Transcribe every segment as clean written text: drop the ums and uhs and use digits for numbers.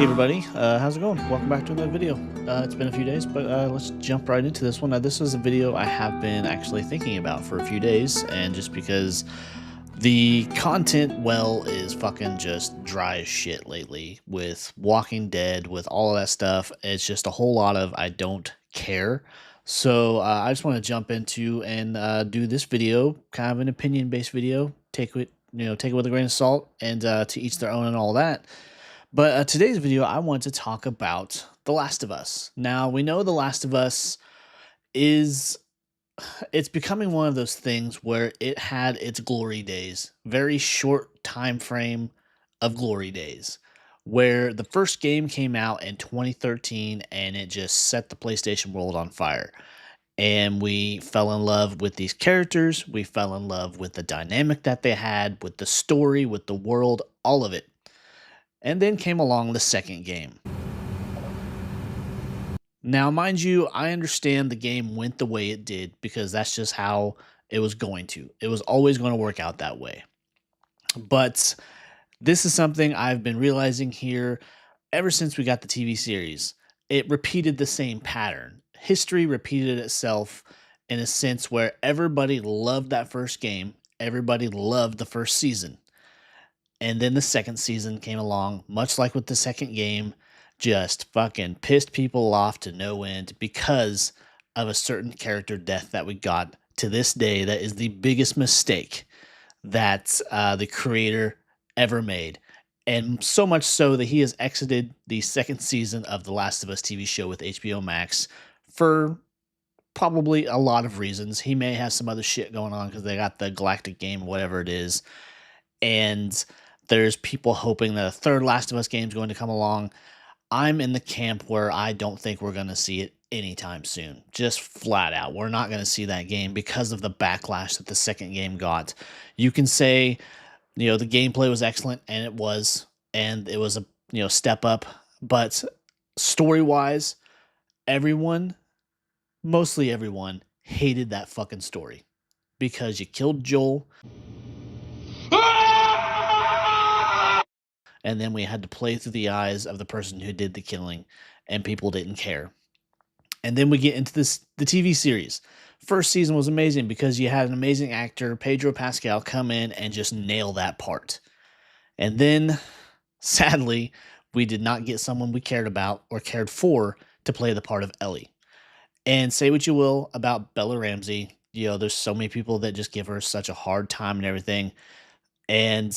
Hey everybody, how's it going? Welcome back to another video. It's been a few days, but let's jump right into this one. Now, this is a video I have been actually thinking about for a few days, and just because the content well is fucking just dry as shit lately with Walking Dead, with all of that stuff. It's just a whole lot of I don't care. So I just want to jump into and do this video, kind of an opinion-based video. Take it, take it with a grain of salt, and to each their own and all that. But today's video, I want to talk about The Last of Us. Now, we know The Last of Us is it's becoming one of those things where it had its glory days, very short time frame of glory days, where the first game came out in 2013 and it just set the PlayStation world on fire. And we fell in love with these characters, we fell in love with the dynamic that they had, with the story, with the world, all of it. And then came along the second game. Now, mind you, I understand the game went the way it did because that's just how it was going to. It was always going to work out that way. But this is something I've been realizing here ever since we got the TV series. It repeated the same pattern. History repeated itself in a sense where everybody loved that first game. Everybody loved the first season. And then the second season came along, much like with the second game, just fucking pissed people off to no end because of a certain character death that we got to this day. That is the biggest mistake that the creator ever made. And so much so that he has exited the second season of The Last of Us TV show with HBO Max for probably a lot of reasons. He may have some other shit going on because they got the Galactic game, whatever it is. And there's people hoping that a third Last of Us game is going to come along. I'm in the camp where I don't think we're going to see it anytime soon. Just flat out. We're not going to see that game because of the backlash that the second game got. You can say, the gameplay was excellent, and it was a, step up. But story-wise, mostly everyone, hated that fucking story because you killed Joel. And then we had to play through the eyes of the person who did the killing, and people didn't care. And then we get into the TV series. First season was amazing because you had an amazing actor, Pedro Pascal, come in and just nail that part. And then, sadly, we did not get someone we cared about or cared for to play the part of Ellie. And say what you will about Bella Ramsey, there's so many people that just give her such a hard time and everything. And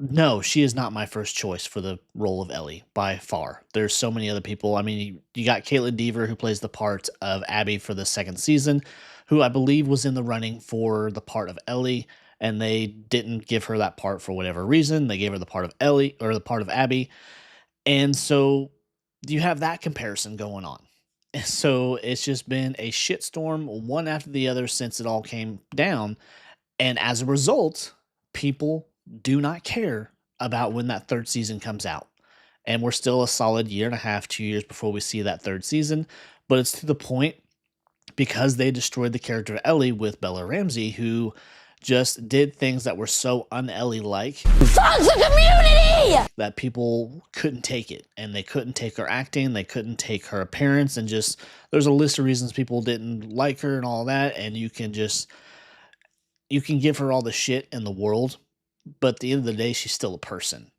no, she is not my first choice for the role of Ellie by far. There's so many other people. I mean, you got Caitlin Dever, who plays the part of Abby for the second season, who I believe was in the running for the part of Ellie, and they didn't give her that part for whatever reason. They gave her the part of Ellie or the part of Abby. And so you have that comparison going on. And so it's just been a shitstorm, one after the other, since it all came down. And as a result, people do not care about when that third season comes out. And we're still a solid year and a half, 2 years before we see that third season. But it's to the point because they destroyed the character of Ellie with Bella Ramsey, who just did things that were so un-Ellie-like. Toxic community! That people couldn't take it. And they couldn't take her acting. They couldn't take her appearance. And just, there's a list of reasons people didn't like her and all that. And you can give her all the shit in the world. But at the end of the day, she's still a person.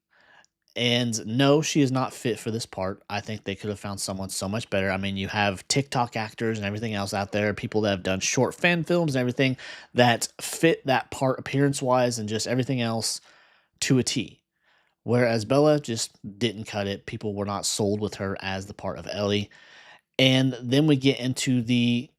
And no, she is not fit for this part. I think they could have found someone so much better. I mean, you have TikTok actors and everything else out there, people that have done short fan films and everything that fit that part appearance-wise and just everything else to a T. Whereas Bella just didn't cut it. People were not sold with her as the part of Ellie. And then we get into the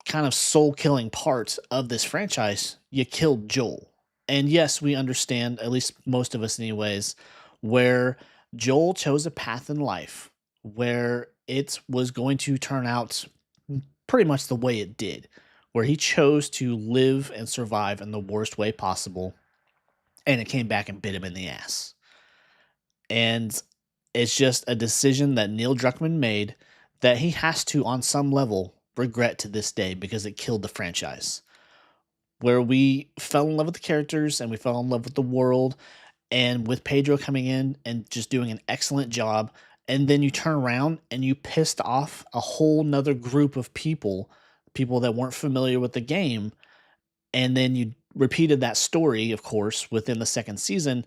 kind of soul-killing part of this franchise. You killed Joel. And yes, we understand, at least most of us anyways, where Joel chose a path in life where it was going to turn out pretty much the way it did, where he chose to live and survive in the worst way possible, and it came back and bit him in the ass. And it's just a decision that Neil Druckman made that he has to, on some level, regret to this day because it killed the franchise. Where we fell in love with the characters and we fell in love with the world, and with Pedro coming in and just doing an excellent job and then you turn around and you pissed off a whole nother group of people that weren't familiar with the game, and then you repeated that story, of course, within the second season.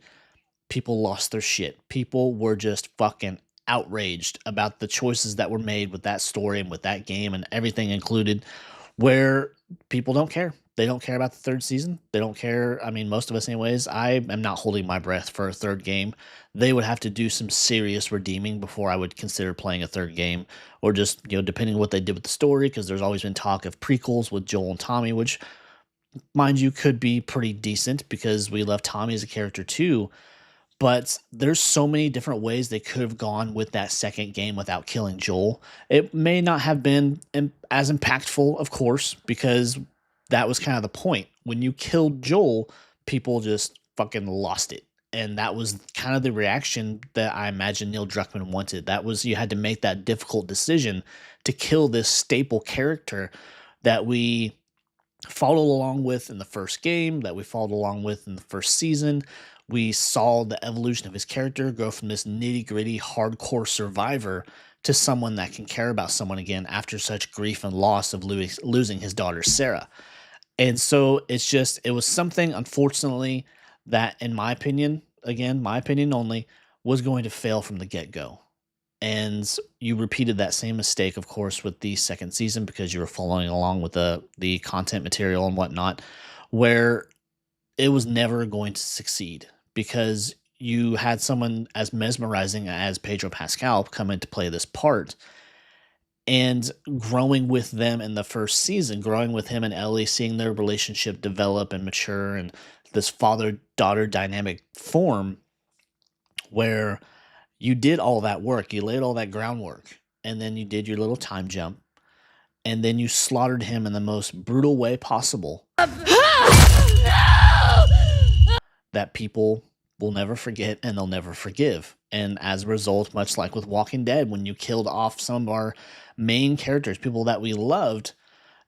People lost their shit. People were just fucking outraged about the choices that were made with that story and with that game and everything included, where people don't care. They don't care about the third season. They don't care. I mean, most of us, anyways. I am not holding my breath for a third game. They would have to do some serious redeeming before I would consider playing a third game, or just, depending on what they did with the story, because there's always been talk of prequels with Joel and Tommy, which, mind you, could be pretty decent because we love Tommy as a character too. But there's so many different ways they could have gone with that second game without killing Joel. It may not have been as impactful, of course, because that was kind of the point. When you killed Joel, people just fucking lost it. And that was kind of the reaction that I imagine Neil Druckman wanted. That was, you had to make that difficult decision to kill this staple character that we followed along with in the first game, that we followed along with in the first season. We saw the evolution of his character go from this nitty gritty, hardcore survivor to someone that can care about someone again after such grief and loss of losing his daughter, Sarah. And so it was something, unfortunately, that, in my opinion, again, my opinion only, was going to fail from the get go. And you repeated that same mistake, of course, with the second season because you were following along with the content material and whatnot, where it was never going to succeed because you had someone as mesmerizing as Pedro Pascal come in to play this part, and growing with them in the first season, growing with him and Ellie, seeing their relationship develop and mature and this father-daughter dynamic form, where you did all that work, you laid all that groundwork, and then you did your little time jump, and then you slaughtered him in the most brutal way possible that people will never forget and they'll never forgive. And as a result, much like with Walking Dead, when you killed off some of our main characters, people that we loved,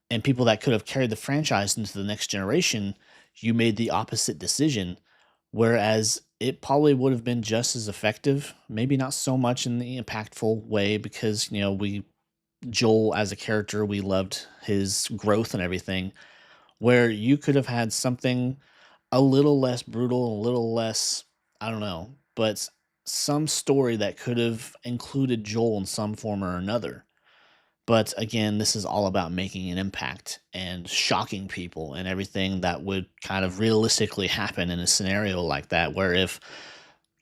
and people that could have carried the franchise into the next generation, you made the opposite decision. Whereas it probably would have been just as effective, maybe not so much in the impactful way, because, Joel as a character, we loved his growth and everything, where you could have had something a little less brutal, a little less, I don't know, but some story that could have included Joel in some form or another. But again, this is all about making an impact and shocking people and everything that would kind of realistically happen in a scenario like that, where if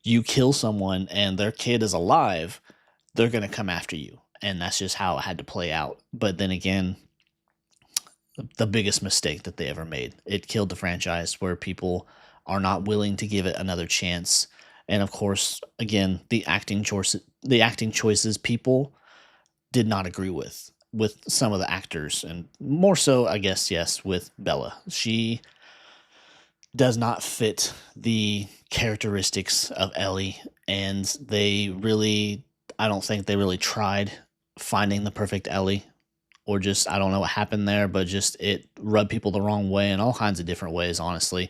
you kill someone and their kid is alive, they're going to come after you. And that's just how it had to play out. But then again, the biggest mistake that they ever made. It killed the franchise, where people are not willing to give it another chance. And of course, again, the acting choices people did not agree with some of the actors, and more so, I guess, yes, with Bella. She does not fit the characteristics of Ellie, and I don't think they really tried finding the perfect Ellie, or just, I don't know what happened there, but just it rubbed people the wrong way in all kinds of different ways, honestly.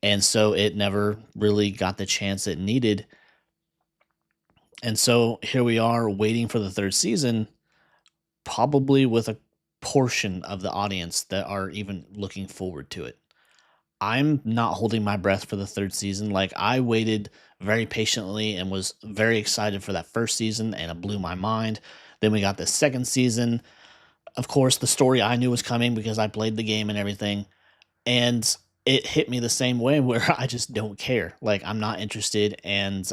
And so it never really got the chance it needed. And so here we are waiting for the third season, probably with a portion of the audience that are even looking forward to it. I'm not holding my breath for the third season. Like, I waited very patiently and was very excited for that first season, and it blew my mind. Then we got the second season. Of course, the story I knew was coming because I played the game and everything. And it hit me the same way where I just don't care. Like, I'm not interested. And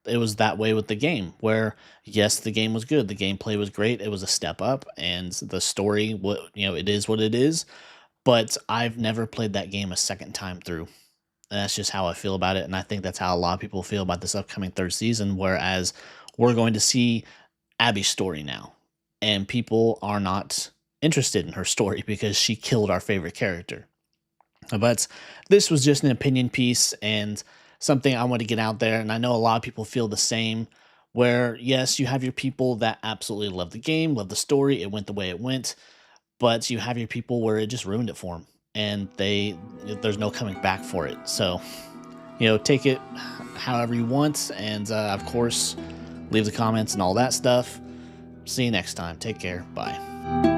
it was that way with the game, where yes, the game was good. The gameplay was great. It was a step up, and the story, it is what it is. But I've never played that game a second time through. And that's just how I feel about it. And I think that's how a lot of people feel about this upcoming third season, whereas we're going to see Abby's story now. And people are not interested in her story because she killed our favorite character. But this was just an opinion piece and something I want to get out there. And I know a lot of people feel the same, where yes, you have your people that absolutely love the game, love the story, it went the way it went. But you have your people where it just ruined it for them, and there's no coming back for it. So, take it however you want. And of course, leave the comments and all that stuff. See you next time. Take care. Bye.